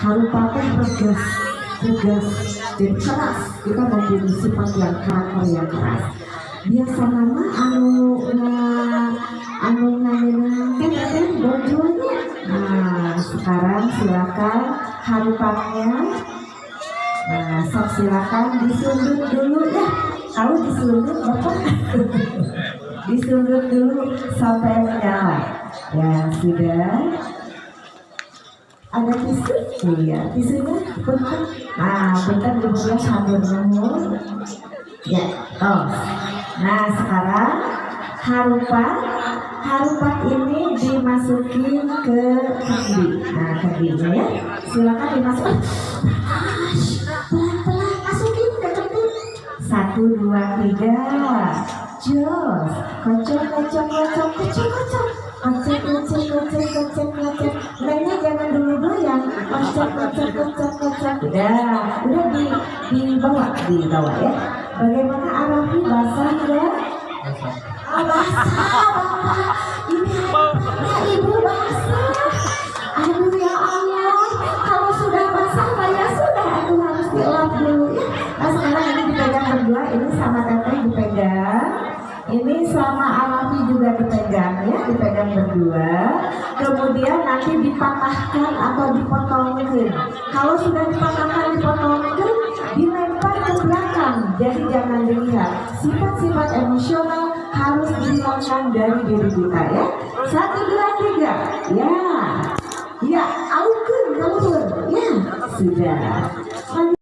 Harupaten tegas, tegas dan keras. Kita mempunyai sifat yang karakter yang keras. Biasa nama anu ngamen bojone. Nah, sekarang silakan harupannya. Nah, sok silakan disundut dulu ya. Tahu disundut Bapak? Disundut dulu sampai menyala. Ya sudah. Ada tisu? Iya, tisunya bentar. Nah, bentar ibunya sambil nunggu. Ya, oh. Nah, sekarang harupat ini dimasukin ke kendi. Nah, kendinya ya, silakan dimasukin. Pelan-pelan masukin ke kendi. 1, 2, 3. Jos, kocok. Mainnya jangan dulu yang kocok. Udah di bawah ya. Bagaimana Arafi basah ya? Basah Bapak. Ini Ibu basah. Aduh ya Allah, kalau sudah basah ya sudah, aku harus dilap dulu ya. Nah sekarang ini dipegang berdua, ini sama Teteh dipegang. Ini sama Arafi juga dipegang ya, dipegang berdua. Kemudian nanti dipatahkan atau dipotongkan. Kalau sudah dipatahkan, dipotongkan, dilempar ke belakang. Jadi jangan dilihat. Sifat-sifat emosional harus dihilangkan dari diri kita ya. 1, 2, 3. Ya, ya, aukun, ya, sudah.